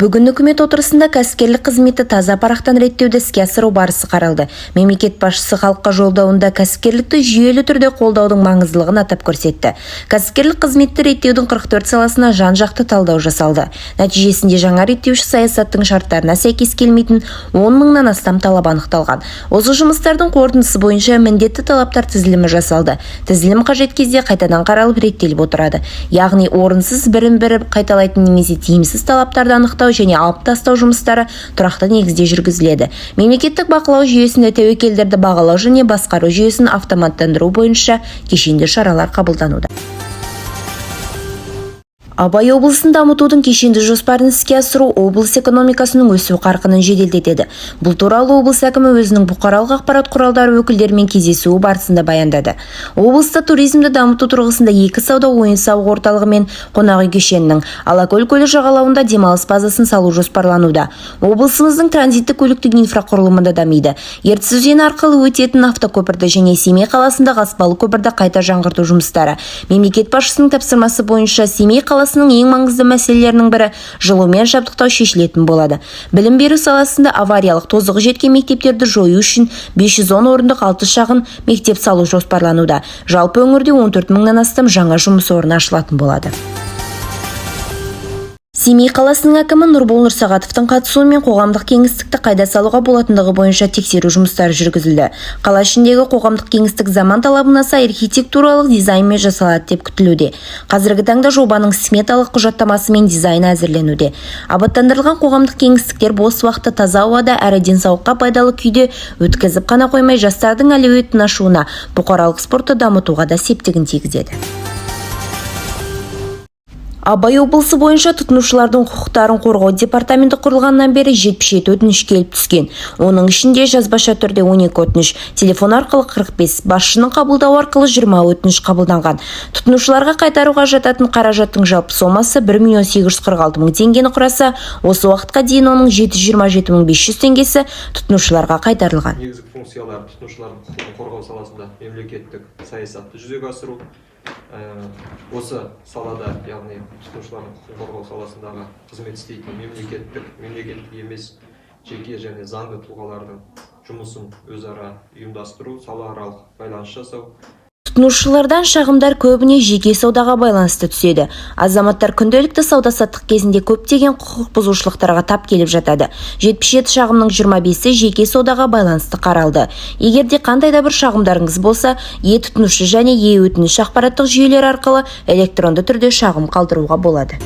Бүгін үкімет отырысында кәсіпкерлік қызметті таза парақтан реттеуді іске асыру барысы қаралды. Мемлекет басшысы халыққа жолдауында кәсіпкерлікті жүйелі түрде қолдаудың маңыздылығын атап көрсетті. Кәсіпкерлік қызметті реттеудің 44 саласына жан-жақты талдау жасалды. Нәтижесінде жаңа реттеуші саясаттың шарттарына сәйкес келмейтін 10 мыңнан астам талап анықталған. Осы жұмыстардың қорытындысы бойынша міндетті талаптар тізілімі жасалды. Тізілім қажет кезде қайтадан қаралып реттеліп отырады. Яғни орынсыз бірін-бірі қайталайтын немесе тиімсіз талаптарды анықтау және алып тастау жұмыстары тұрақты негізде жүргізіледі. Мемлекеттік бақылау жүйесінде тәуекелдерді бағалау және басқару жүйесін автоматтандыру бойынша кешенді шаралар қабылдануда. Абай облысын дамытудың кешенді жоспарын іске асыру облыс экономикасының өсу қарқынын жеделдетеді. Бұл туралы облыс әкімі өзінің бұқаралық ақпарат құралдары өкілдерімен кездесуі барысында баяндады. Облыста туризмді дамыту тұрғысында 2 сауда ойын-сауық орталығы мен қонақ үй кешенінің, Алакөл көлі жағалауында демалыс базасын салу жоспарлануда. Облысымыздың транзиттік көліктік инфрақұрылымы да дамиды. Ертіс өзені арқылы өтетін автокөпірді және Семей қаласындағы аспалы көпірді қайта жаңғырту жұмыстары. Мемлекет басшысының тапсырмасы бойынша Семей қаласының ең маңызды мәселелерінің бірі жылумен жабдықтау шешілетін болады. Білім беру саласында авариялық тозығы жеткен мектептерді жою үшін 510 орындық 6 шағын мектеп салу жоспарлануда. Жалпы өңірде 14 мыңнан астам жаңа жұмыс орны ашылатын болады. Семей қаласының әкімі Нұрбол Нұрсағатовтың қатысуымен қоғамдық кеңістікті қайда салуға болатындығы бойынша тексеру жұмыстары жүргізілді. Қала ішіндегі қоғамдық кеңістік заман талабына сай архитектуралық дизайнмен жасалады деп күтілуде. Қазіргі таңда жобаның сметалық құжаттамасы мен дизайны әзірленуде. Абаттандырылған қоғамдық кеңістіктер бос уақытты таза ауада әрі денсаулыққа пайдалы күйде өткізіп қана қоймай, жастардың әлеуетін ашуына, бұқаралық спортты дамытуға да септігін тигізеді. Абай облысы бойынша тұтынушылардың құқықтарын қорғау департаменті құрылғаннан бері 77 өтініш келіп түскен. Оның ішінде жазбаша түрде 12 өтініш, телефон арқылы 45, басшының қабылдау арқылы 20 өтініш қабылданған. Тұтынушыларға қайтаруға жататын қаражаттың жалпы сомасы 1.846.000 теңгені құраса, осы уақытқа дейін оның 727.500 теңгесі тұтынушыларға қайтарылған. Негізгі функциялар тұтынушылардың құқығын қорғау саласында мемлекеттік саясатты жүзеге асыру. Осы салада, яғни тұтынушылардың құқығын қорғау саласындағы қызмет істейтін мемлекеттік емес жеке және заңды тұлғалардың жұмысын өзара ұйымдастыру, салааралық байланыс жасау. Тұтынушылардан шағымдар көбіне жеке саудаға байланысты түседі. Азаматтар күнделікті сауда-саттық кезінде көптеген құқық бұзушылықтарға тап келіп жатады. 77 шағымның 25-і жеке саудаға байланысты қаралды. Егерде қандай да бір шағымдарыңыз болса, тұтынушы және өтініш ақпараттық жүйелер арқылы электронды түрде шағым қалдыруға болады.